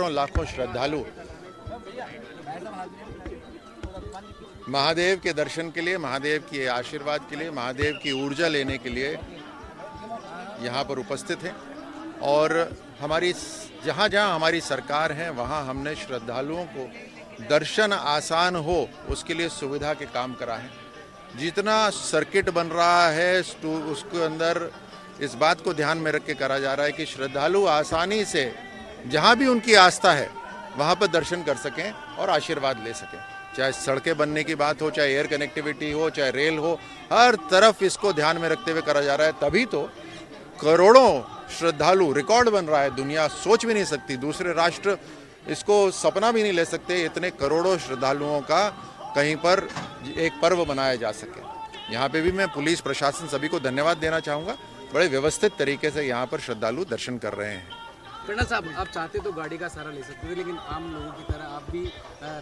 हजारों लाखों श्रद्धालु महादेव के दर्शन के लिए, महादेव के आशीर्वाद के लिए, महादेव की ऊर्जा लेने के लिए यहाँ पर उपस्थित हैं। और हमारी जहाँ जहाँ हमारी सरकार है वहाँ हमने श्रद्धालुओं को दर्शन आसान हो उसके लिए सुविधा के काम करा है। जितना सर्किट बन रहा है उसके अंदर इस बात को ध्यान में रख के करा जा रहा है कि श्रद्धालु आसानी से जहाँ भी उनकी आस्था है वहाँ पर दर्शन कर सकें और आशीर्वाद ले सकें। चाहे सड़कें बनने की बात हो, चाहे एयर कनेक्टिविटी हो, चाहे रेल हो, हर तरफ इसको ध्यान में रखते हुए करा जा रहा है। तभी तो करोड़ों श्रद्धालु रिकॉर्ड बन रहा है। दुनिया सोच भी नहीं सकती, दूसरे राष्ट्र इसको सपना भी नहीं ले सकते इतने करोड़ों श्रद्धालुओं का कहीं पर एक पर्व मनाया जा सके। यहाँ पे भी मैं पुलिस प्रशासन सभी को धन्यवाद देना चाहूँगा। बड़े व्यवस्थित तरीके से यहाँ पर श्रद्धालु दर्शन कर रहे हैं। कर्नल साहब, आप चाहते तो गाड़ी का सहारा ले सकते थे, लेकिन आम लोगों की तरह आप भी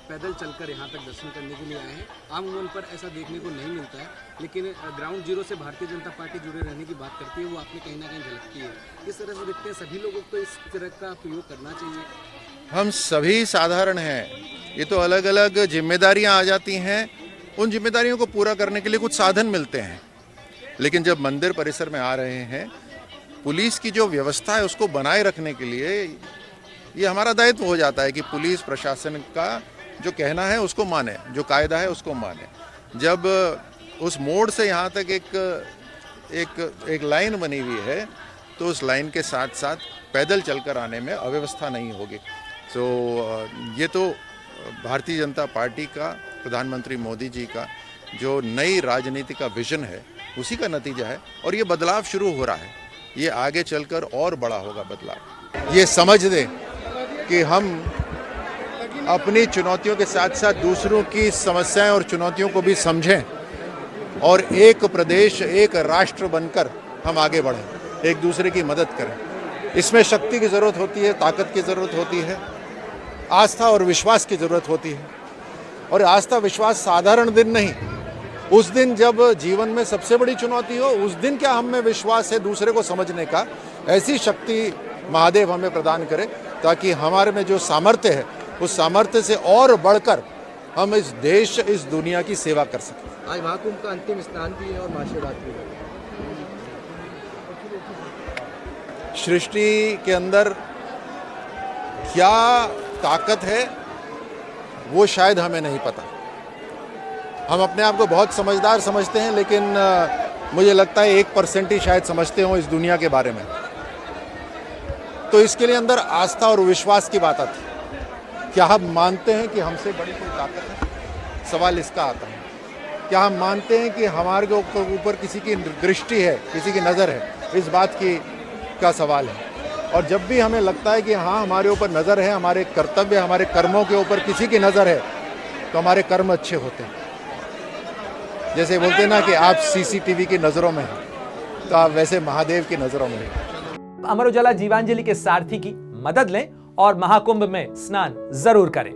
पैदल चलकर यहाँ तक दर्शन करने के लिए आए हैं। आमतौर पर ऐसा देखने को नहीं मिलता है, लेकिन ग्राउंड जीरो से भारतीय जनता पार्टी जुड़े रहने की बात करती है, वो आपने कहीं ना कहीं झलकती है। इस तरह से देखते हैं सभी लोगों को इस तरह का प्रयोग करना चाहिए। हम सभी साधारण हैं, ये तो अलग अलग जिम्मेदारियां आ जाती हैं, उन जिम्मेदारियों को पूरा करने के लिए कुछ साधन मिलते हैं। लेकिन जब मंदिर परिसर में आ रहे हैं, पुलिस की जो व्यवस्था है उसको बनाए रखने के लिए ये हमारा दायित्व हो जाता है कि पुलिस प्रशासन का जो कहना है उसको माने, जो कायदा है उसको माने। जब उस मोड़ से यहाँ तक एक लाइन बनी हुई है तो उस लाइन के साथ साथ पैदल चलकर आने में अव्यवस्था नहीं होगी। तो ये तो भारतीय जनता पार्टी का, प्रधानमंत्री मोदी जी का जो नई राजनीति का विजन है उसी का नतीजा है। और ये बदलाव शुरू हो रहा है, ये आगे चलकर और बड़ा होगा बदलाव। ये समझ दें कि हम अपनी चुनौतियों के साथ साथ दूसरों की समस्याएं और चुनौतियों को भी समझें और एक प्रदेश, एक राष्ट्र बनकर हम आगे बढ़ें, एक दूसरे की मदद करें। इसमें शक्ति की ज़रूरत होती है, ताकत की ज़रूरत होती है, आस्था और विश्वास की ज़रूरत होती है। और आस्था विश्वास साधारण दिन नहीं, उस दिन जब जीवन में सबसे बड़ी चुनौती हो, उस दिन क्या हम में विश्वास है दूसरे को समझने का, ऐसी शक्ति महादेव हमें प्रदान करे ताकि हमारे में जो सामर्थ्य है उस सामर्थ्य से और बढ़कर हम इस देश, इस दुनिया की सेवा कर सकें। आज महाकुंभ का अंतिम स्नान भी है और महाशिवरात्रि है। सृष्टि के अंदर क्या ताकत है वो शायद हमें नहीं पता। हम अपने आप को बहुत समझदार समझते हैं, लेकिन मुझे लगता है 1% ही शायद समझते हो इस दुनिया के बारे में। तो इसके लिए अंदर आस्था और विश्वास की बात आती है। क्या हम मानते हैं कि हमसे बड़ी कोई ताकत है? सवाल इसका आता है। क्या हम मानते हैं कि हमारे ऊपर किसी की दृष्टि है, किसी की नज़र है? इस बात की का सवाल है। और जब भी हमें लगता है कि हाँ हमारे ऊपर नज़र है, हमारे कर्तव्य, हमारे कर्मों के ऊपर किसी की नज़र है, तो हमारे कर्म अच्छे होते हैं। जैसे बोलते हैं ना कि आप सीसीटीवी की नज़रों में हैं, तो आप वैसे महादेव की नज़रों में हैं। अमर उजाला जीवांजलि के सारथी की मदद लें और महाकुंभ में स्नान जरूर करें।